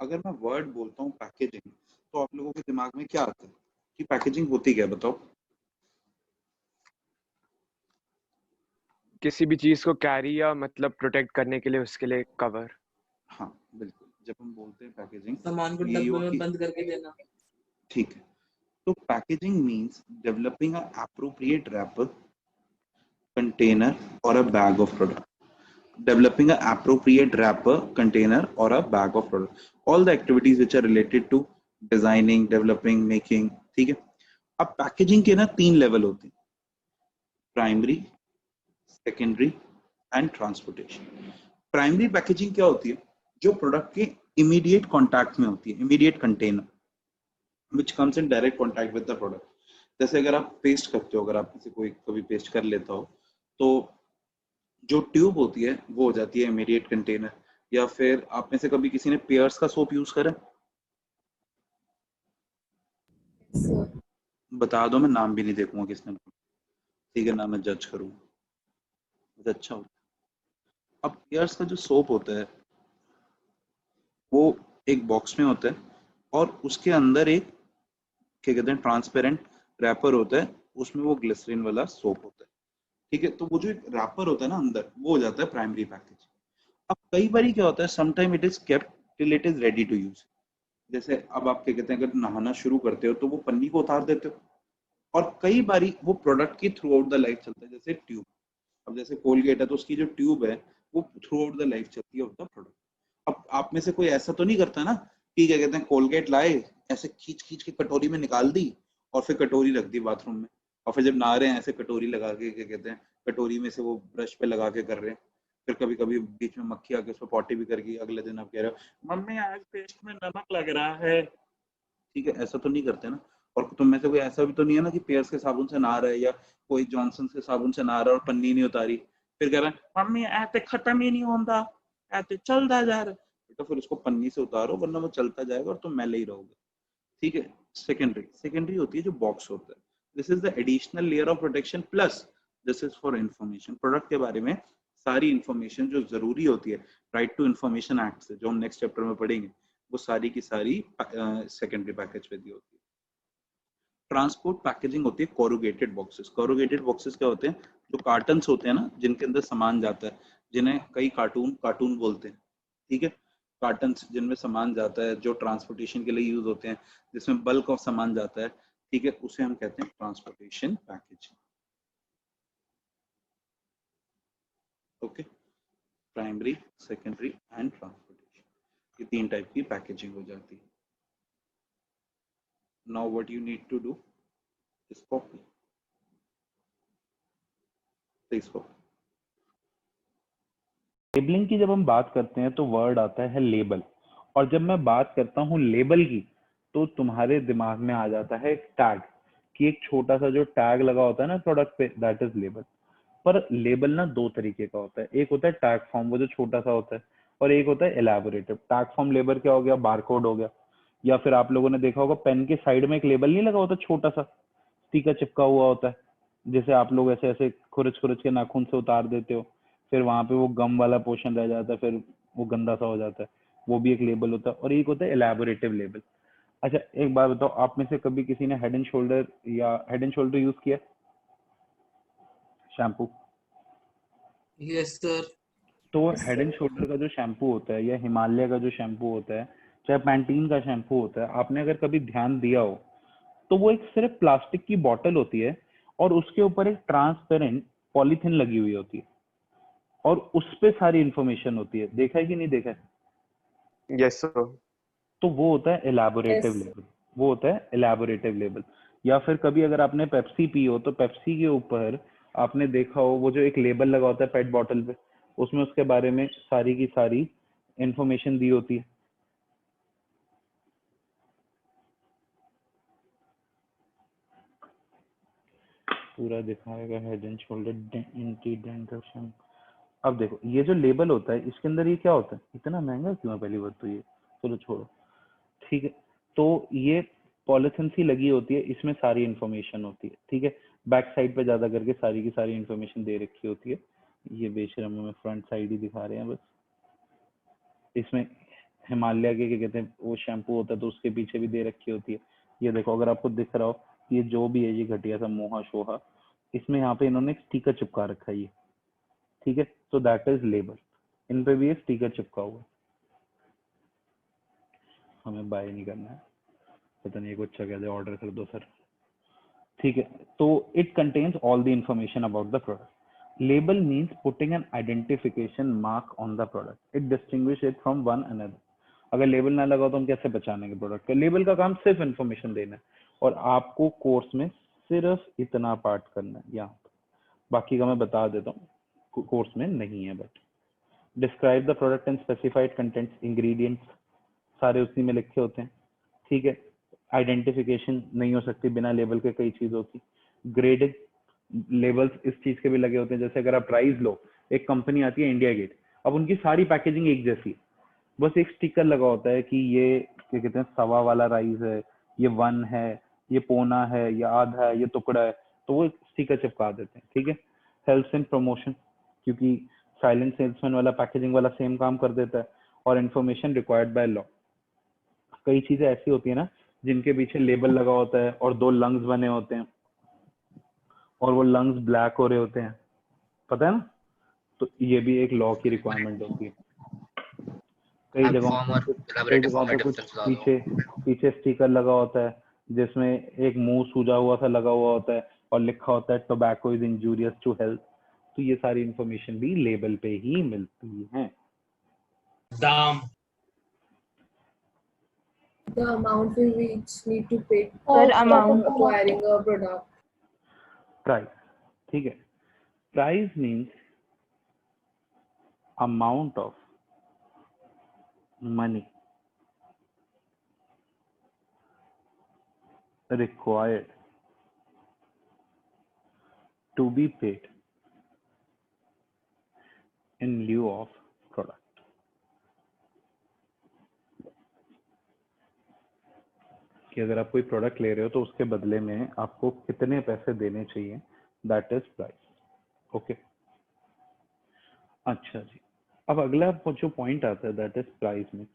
अगर मैं वर्ड बोलता हूँ पैकेजिंग, तो आप लोगों के दिमाग में क्या आता है कि पैकेजिंग होती क्या है, बताओ? किसी भी चीज को कैरी या मतलब प्रोटेक्ट करने के लिए उसके लिए कवर। हाँ बिल्कुल, जब हम बोलते हैं पैकेजिंग सामान को तो यही डब्बे हुआ में कि बंद करके देना। ठीक है, तो packaging means developing a appropriate wrapper, container और a bag of product. Developing an appropriate wrapper, container, or a bag of product. All the activities which are related to designing, developing, making. ठीक है. अब packaging के ना 3 level होते हैं: primary, secondary and transportation. Primary packaging क्या होती है? जो प्रोडक्ट के इमीडिएट कॉन्टैक्ट में होती है, immediate container which comes in direct contact with the product. जैसे अगर आप पेस्ट करते हो, अगर आप किसी कोई कभी पेस्ट कर लेता हो, तो जो ट्यूब होती है वो हो जाती है इमीडिएट कंटेनर. या फिर आप में से कभी किसी ने पियर्स का सोप यूज करा? बता दो, मैं नाम भी नहीं देखूंगा किसने. ठीक है ना, मैं जज करूंगा. अच्छा होता है. अब पियर्स का जो सोप होता है वो एक बॉक्स में होता है और उसके अंदर एक क्या कहते हैं ट्रांसपेरेंट रैपर होता है, उसमें वो ग्लिसरीन वाला सोप होता है. ठीक है, तो वो जो एक रैपर होता है ना अंदर, वो हो जाता है प्राइमरी पैकेज. अब कई बार क्या होता है, sometime it is kept till it is ready to use. जैसे अब आप क्या कहते हैं, अगर नहाना शुरू करते हो तो वो पन्नी को उतार देते हो, और कई बारी वो प्रोडक्ट की थ्रू आउट द लाइफ चलता है, जैसे ट्यूब. अब जैसे कोलगेट है तो उसकी जो ट्यूब है वो थ्रू आउट द लाइफ चलती है ऑफ द प्रोडक्ट. अब आप में से कोई ऐसा तो नहीं करता ना कि क्या कहते हैं कोलगेट लाए, ऐसे खींच खींच के कटोरी में निकाल दी और फिर कटोरी रख दी बाथरूम में, और फिर जब नहा रहे हैं ऐसे कटोरी लगा के क्या कहते हैं कटोरी में से वो ब्रश पे लगा के कर रहे हैं. फिर कभी कभी बीच में मक्खी आके उसमें पॉटी भी कर गई, अगले दिन आप कह रहे हो मम्मी आज पेस्ट में नमक लग रहा है. ठीक है, ऐसा तो नहीं करते ना. और तुम में से कोई ऐसा भी तो नहीं है ना कि पेयर्स के साबुन से नहा रहा है या कोई जॉनसन के साबुन से नहा रहा है और पन्नी नहीं उतारी, फिर कह रहा है मम्मी ऐसे खत्म ही नहीं होता, ऐसे चलता जा रहा है. तो फिर उसको पन्नी से उतारो वरना वो चलता जाएगा और तुम मैले ही रहोगे. ठीक है. सेकेंडरी होती है जो बॉक्स होता है. This is the additional layer of protection plus this is for information. Product के बारे में सारी इंफॉर्मेशन जो जरूरी होती है राइट टू इंफॉर्मेशन एक्ट से, जो हम नेक्स्ट चैप्टर में पढ़ेंगे, वो सारी की सारी सेकेंडरी पैकेज पे दी होती है. ट्रांसपोर्ट पैकेजिंग होती है कोरुगेटेड बॉक्सेस. कोरुगेटेड बॉक्सेस क्या होते हैं? जो कार्टन्स होते हैं ना जिनके अंदर सामान जाता है, जिन्हें कई कार्टून कार्टून बोलते हैं. ठीक है, कार्टन्स जिनमें सामान जाता है, जो ट्रांसपोर्टेशन के लिए यूज होते हैं, जिसमें बल्क ऑफ सामान जाता है. ठीक है, उसे हम कहते हैं transportation package. Okay, primary, secondary and transportation, ये 3 टाइप की पैकेजिंग हो जाती है. Now what you need to do is copy. Please copy. Labelling की जब हम बात करते हैं तो वर्ड आता है लेबल, और जब मैं बात करता हूँ लेबल की तो तुम्हारे दिमाग में आ जाता है टैग, कि एक छोटा सा जो टैग लगा होता है ना प्रोडक्ट पे, दैट इज लेबल. पर लेबल ना दो तरीके का होता है. एक होता है टैग फॉर्म, वो जो छोटा सा होता है, और एक होता है एलैबोरेटिव. टैग फॉर्म लेबल क्या हो गया? बारकोड हो गया. या फिर आप लोगों ने देखा होगा पेन के साइड में एक लेबल नहीं लगा होता, छोटा सा स्टिकर चिपका हुआ होता है, जैसे आप लोग ऐसे ऐसे खुरच खुरच के नाखून से उतार देते हो, फिर वहां पे वो गम वाला पोर्शन रह जाता है, फिर वो गंदा सा हो जाता है. वो भी एक लेबल होता है. और एक होता है एलैबोरेटिव लेबल. अच्छा एक बात बताओ, आप में से कभी किसी ने हेड एंड शोल्डर या हेड एंड शोल्डर यूज किया? शैम्पू. Yes sir. तो हेड एंड शोल्डर का जो शैम्पू होता है या हिमालय का जो शैम्पू होता है, चाहे पैंटीन का शैम्पू होता है, आपने अगर कभी ध्यान दिया हो तो वो एक सिर्फ प्लास्टिक की बॉटल होती है और उसके ऊपर एक ट्रांसपेरेंट पॉलीथिन लगी हुई होती है और उस पे सारी इंफॉर्मेशन होती है. देखा है कि नहीं देखा है? Yes sir. तो वो होता है एलैबोरेटिव लेबल. वो होता है एलैबोरेटिव लेबल. या फिर कभी अगर आपने पेप्सी पी हो तो पेप्सी के ऊपर आपने देखा हो वो जो एक लेबल लगा होता है पेट बॉटल पे, उसमें उसके बारे में सारी की सारी इंफॉर्मेशन दी होती है. पूरा दिखाएगा head and shoulder anti dandruff. अब देखो ये जो लेबल होता है इसके अंदर ये क्या होता है, इतना महंगा क्यों है पहली बात तो ये, चलो छोड़ो. ठीक है, तो ये पॉलिथिन सी लगी होती है, इसमें सारी इंफॉर्मेशन होती है. ठीक है, बैक साइड पे ज्यादा करके सारी की सारी इंफॉर्मेशन दे रखी होती है. ये बेशरम में फ्रंट साइड ही दिखा रहे हैं बस. इसमें हिमालय के क्या कहते हैं वो शैम्पू होता है तो उसके पीछे भी दे रखी होती है। ये देखो अगर आपको दिख रहा हो, ये जो भी है ये घटिया सा मोहा शोहा, इसमें यहाँ पे इन्होंने एक स्टिकर चिपका रखा है ये, ठीक है, तो दैट इज लेबल। इन पे भी एक स्टिकर चिपका हुआ है, हमें बाय नहीं करना है, पता नहीं कुछ अच्छा कहते ऑर्डर कर दो सर, ठीक है। तो it contains all the information about the product. Label means putting N identification mark on the product, it distinguish it from one another. अगर लेबल ना लगा तो हम कैसे पहचानेंगे प्रोडक्ट का? लेबल का काम सिर्फ इन्फॉर्मेशन देना है, और आपको कोर्स में सिर्फ इतना पार्ट करना है यहाँ, बाकी का मैं बता देता हूँ कोर्स में नहीं है। But describe the product and specified contents, ingredients सारे उसी में लिखे होते हैं, ठीक है। आइडेंटिफिकेशन नहीं हो सकती बिना लेबल के, कई चीज होती। ग्रेडिंग, लेबल्स इस चीज के भी लगे होते हैं, जैसे अगर आप प्राइस लो, एक कंपनी आती है इंडिया गेट, अब उनकी सारी पैकेजिंग एक जैसी है, बस एक स्टिकर लगा होता है कि ये क्या कहते हैं सवा वाला राइस है, ये 1 है, ये पौना है, ये आधा है, ये टुकड़ा है, तो वो स्टिकर चिपका देते हैं, ठीक है। हेल्प्स इन प्रमोशन, क्योंकि साइलेंट सेल्समैन वाला पैकेजिंग वाला सेम काम कर देता है। और इन्फॉर्मेशन रिक्वायर्ड बाय लॉ, कई चीजें ऐसी होती है ना जिनके पीछे लेबल लगा होता है और 2 लंग्स बने होते हैं और वो लंग्स ब्लैक हो रहे होते हैं, पता है ना, तो ये भी एक लॉ की रिक्वायरमेंट होती है। कई आप जगहों फॉर्म और कई इलेबोरेटिव जगहों पे फॉर्मेट कुछ डिफरेंस बता दो। पीछे पीछे स्टिकर लगा होता है जिसमें एक मुंह सूजा हुआ सा लगा हुआ होता है और लिखा होता है tobacco is injurious to health, तो ये सारी इंफॉर्मेशन भी लेबल पे ही मिलती है। दाम, The amount we each need to pay Per for amount. acquiring a product. Price, ठीक है, price means amount of money required to be paid in lieu of product. कि अगर आप कोई प्रोडक्ट ले रहे हो तो उसके बदले में आपको कितने पैसे देने चाहिए, दैट इज प्राइस, ओके। अच्छा जी, अब अगला जो पॉइंट आता है दैट इज प्राइस में,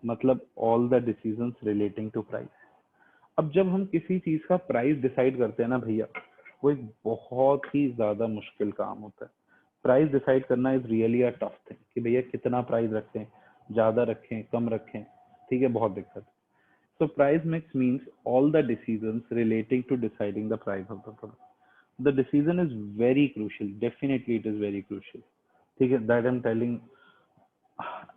मतलब all the decisions relating to price. अब जब हम किसी चीज का प्राइस डिसाइड करते हैं ना भैया, वो एक बहुत ही ज्यादा मुश्किल काम होता है। प्राइस डिसाइड करना is really a tough thing कि भैया कितना प्राइस रखें, ज्यादा रखें, कम रखें, ठीक है, बहुत दिक्कत। So price mix means all the decisions relating to deciding the price of the product. The decision is very crucial. Definitely it is very crucial. ठीक है, that I'm telling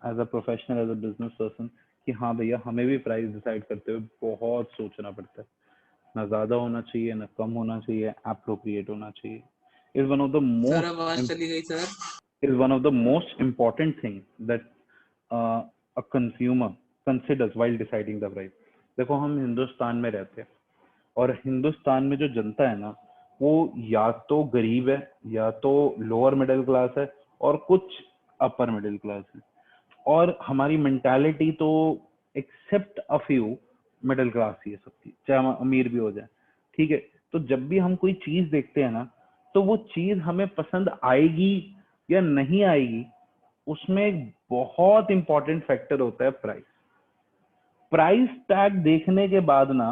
as a professional, as a business person कि हाँ भैया हमें भी price decide करते हुए बहुत सोचना पड़ता है, ना ज्यादा होना चाहिए ना कम होना चाहिए, एप्रोप्रिएट होना चाहिए। Is one of the sir आवाज चली गई sir. is one of the most important thing that a consumer considers while deciding the price. देखो हम हिंदुस्तान में रहते हैं और हिंदुस्तान में जो जनता है ना वो या तो गरीब है या तो लोअर मिडिल क्लास है और कुछ अपर मिडिल क्लास है, और हमारी मेंटालिटी तो except a few middle class ही है सबकी, चाहे हम अमीर भी हो जाए, ठीक है। तो जब भी हम कोई चीज देखते हैं ना तो वो चीज हमें पसंद आएगी या नहीं आएगी, उसमें एक बहुत इंपॉर्टेंट फैक्टर होता है प्राइस। प्राइस टैग देखने के बाद ना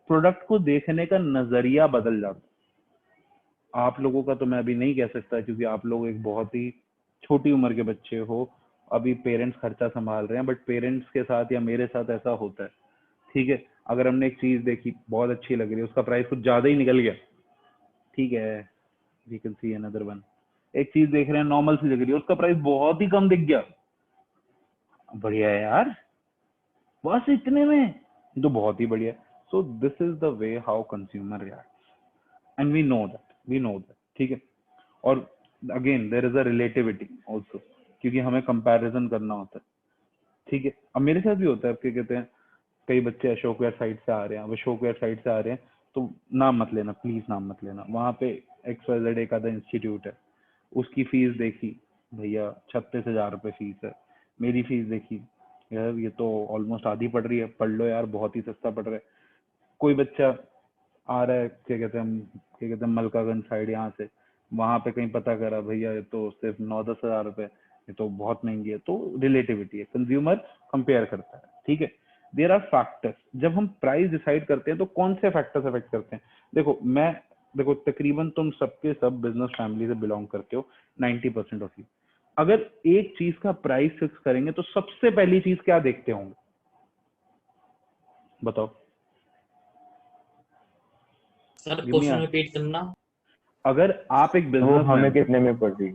प्रोडक्ट को देखने का नजरिया बदल जाता। आप लोगों का तो मैं अभी नहीं कह सकता क्योंकि आप लोग एक बहुत ही छोटी उम्र के बच्चे हो, अभी पेरेंट्स खर्चा संभाल रहे हैं, बट पेरेंट्स के साथ या मेरे साथ ऐसा होता है, ठीक है। अगर हमने एक चीज देखी बहुत अच्छी लग रही है, उसका प्राइस कुछ ज्यादा ही निकल गया, ठीक है, we can see another one. एक चीज देख रहे हैं नॉर्मल सी लग रही है, उसका प्राइस बहुत ही कम दिख गया, बढ़िया है यार, बस इतने में तो बहुत ही बढ़िया। So this is the way how consumer reacts and we know that, ठीक है। और again there is a relativity also, क्योंकि हमें कंपैरिजन करना होता है, ठीक है। अब मेरे साथ भी होता है, अब क्या कहते हैं कई बच्चे अशोक वेयर साइड से आ रहे हैं, अब अशोक वेयर साइड से आ रहे हैं तो नाम मत लेना प्लीज, नाम मत लेना, वहां पे XYZ एक आधा इंस्टीट्यूट है, उसकी फीस देखी भैया 36,000 रुपये फीस है, मेरी फीस देखी यार ये तो ऑलमोस्ट आधी पड़ रही है, पढ़ लो यार बहुत ही सस्ता पड़ रहा है। कोई बच्चा आ रहा है क्या कहते हैं मलकागंज साइड यहाँ से, वहां पे कहीं पता करा भैया ये तो सिर्फ 9-10 हज़ार रुपये, ये तो बहुत महंगी है, तो रिलेटिविटी है, कंज्यूमर कंपेयर करता है, ठीक है। देयर आर फैक्टर्स, जब हम प्राइस डिसाइड करते हैं तो कौन से फैक्टर्स अफेक्ट करते हैं? देखो तकरीबन तुम सबके सब बिजनेस फैमिली से बिलोंग करते हो, 90% ऑफ यू। अगर एक चीज का प्राइस फिक्स करेंगे तो सबसे पहली चीज क्या देखते होंगे, बताओ? Sir Give me question a- repeat करना। अगर आप एक वो बिजनेस हमें कितने में पड़ रही?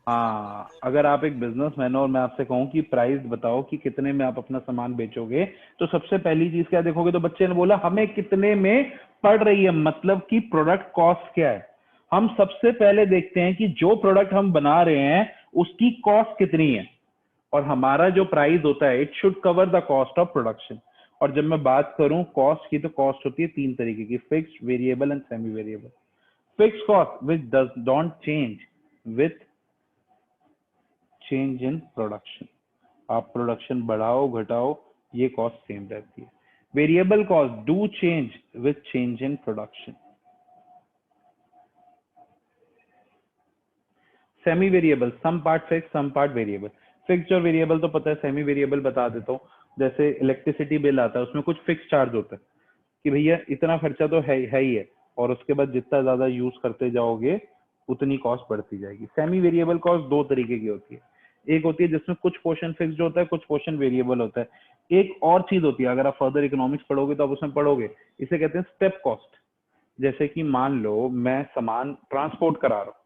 हाँ, अगर आप एक बिजनेसमैन हो और मैं आपसे कहूँ कि प्राइस बताओ कि कितने में आप अपना सामान बेचोगे, तो सबसे पहली चीज क्या देखोगे? तो बच्चे ने बोला हमें कितने में पड़ रही है, मतलब कि प्रोडक्ट कॉस्ट क्या है। हम सबसे पहले देखते हैं कि जो प्रोडक्ट हम बना रहे हैं उसकी कॉस्ट कितनी है, और हमारा जो प्राइस होता है it should cover the cost of production. और जब मैं बात करूं कॉस्ट की, तो कॉस्ट होती है तीन तरीके की, fixed, variable and semi variable. Fixed cost which does don't change with change in production, आप प्रोडक्शन बढ़ाओ घटाओ ये कॉस्ट सेम रहती है। Variable cost do change with change in production. Semi variable, some part fix some part variable. Fixed और variable तो पता है, सेमी वेरिएबल बता देता हूँ। जैसे इलेक्ट्रिसिटी बिल आता है, उसमें कुछ फिक्स चार्ज होता है कि भैया इतना खर्चा तो है ही है, और उसके बाद जितना ज्यादा यूज करते जाओगे उतनी कॉस्ट बढ़ती जाएगी। सेमी वेरिएबल कॉस्ट दो तरीके की होती है, एक होती है जिसमें कुछ पोर्शन फिक्स्ड होता है, कुछ पोर्शन वेरिएबल होता है। एक और चीज होती है, अगर आप फर्दर इकोनॉमिक्स पढ़ोगे तो आप उसमें पढ़ोगे, इसे कहते हैं स्टेप कॉस्ट। जैसे कि मान लो मैं सामान ट्रांसपोर्ट करा रहा हूँ,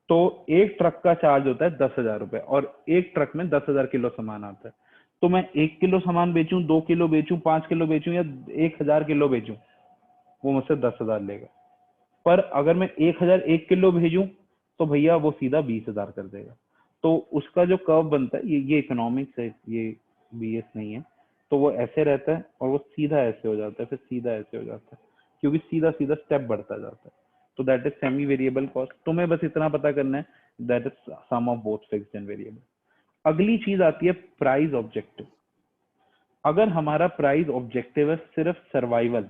तो एक ट्रक का चार्ज होता है 10,000 रुपए, और एक ट्रक में 10,000 किलो सामान आता है। तो मैं 1 किलो सामान बेचूं, 2 किलो बेचूं, 5 किलो बेचूं या 1,000 किलो बेचूं, वो मुझसे 10,000 लेगा। पर अगर मैं 1,001 किलो भेजूं तो भैया वो सीधा 20,000 कर देगा। तो उसका जो कर्व बनता है, ये इकोनॉमिक्स है, ये बीएस नहीं है, तो वो ऐसे रहता है और वो सीधा ऐसे हो जाता है, फिर सीधा ऐसे हो जाता है, क्योंकि सीधा सीधा स्टेप बढ़ता जाता है। तो that is semi variable cost. तुम्हें बस इतना पता करना है, that is sum of both fixed and variable. अगली चीज आती है प्राइस ऑब्जेक्टिव। अगर हमारा प्राइस ऑब्जेक्टिव है सिर्फ सर्वाइवल,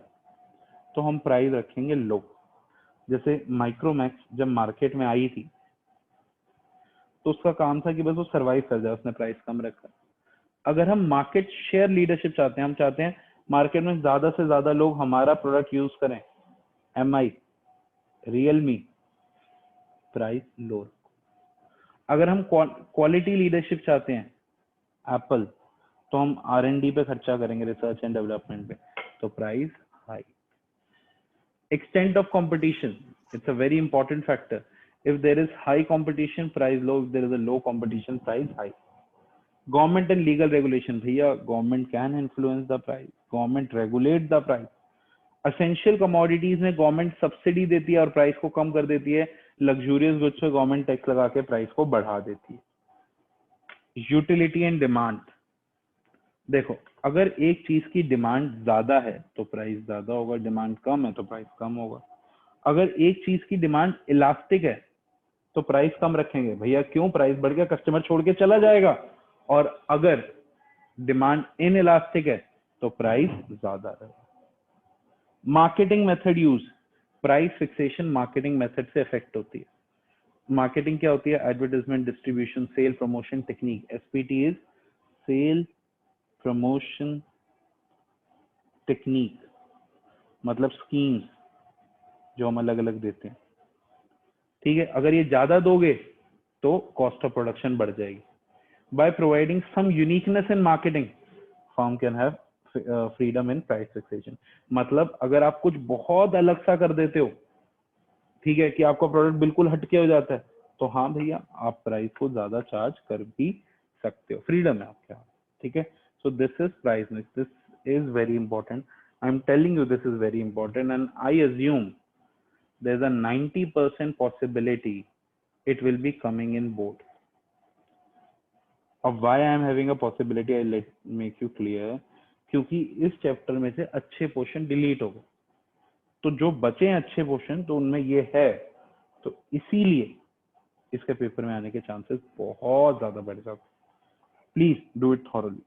तो हम प्राइस रखेंगे लो। जैसे माइक्रोमैक्स जब मार्केट में आई थी तो उसका काम था कि बस वो सरवाइव कर जाए, उसने प्राइस कम रखा। अगर हम मार्केट शेयर लीडरशिप चाहते हैं, हम चाहते हैं मार्केट में ज्यादा से ज्यादा लोग हमारा प्रोडक्ट यूज करें, MI, रियलमी, प्राइस लो। अगर हम क्वालिटी लीडरशिप चाहते हैं, एप्पल, तो हम R&D पे खर्चा करेंगे, रिसर्च एंड डेवलपमेंट पे, तो price high. Extent of competition, it's a very important factor. If there is high competition, price low. If there is a low competition, price high. Government and legal regulation, भैया government can influence the price, government regulate the price. Essential commodities में government subsidy देती है और price को कम कर देती है, luxurious goods पे government tax लगा के price को बढ़ा देती है। Utility and demand, देखो अगर एक चीज की डिमांड ज्यादा है तो प्राइस ज्यादा होगा, डिमांड कम है तो प्राइस कम होगा। अगर एक चीज की डिमांड इलास्टिक है तो प्राइस कम रखेंगे, भैया क्यों? प्राइस बढ़ गया, कस्टमर छोड़ के चला जाएगा। और अगर डिमांड इन इलास्टिक है तो प्राइस ज्यादा रहेगा। Marketing method use, price fixation marketing method से इफेक्ट होती है। मार्केटिंग क्या होती है? Advertisement, distribution, sale, promotion technique. SPT is sale promotion technique, मतलब स्कीम्स जो हम अलग अलग देते हैं, ठीक है। अगर ये ज्यादा दोगे तो कॉस्ट ऑफ प्रोडक्शन बढ़ जाएगी। By providing some uniqueness in marketing, firm can have freedom in price fixation. मतलब अगर आप कुछ बहुत अलग सा कर देते हो, ठीक है, कि आपका प्रोडक्ट बिल्कुल हटके हो जाता है, तो हाँ भैया आप प्राइस को ज्यादा चार्ज कर भी सकते हो, फ्रीडम है आपके हाथ, ठीक है। सो this is price mix, this is very important. I am telling you this is very important, and I assume there's a 90% possibility it will be coming in board. अब why I am having a possibility, I'll make you clear, क्योंकि इस chapter में से अच्छे portion delete हो गए, तो जो बचे हैं अच्छे पोर्शन तो उनमें ये है, तो इसीलिए इसके पेपर में आने के चांसेस बहुत ज्यादा बढ़ जाते। Please do it thoroughly.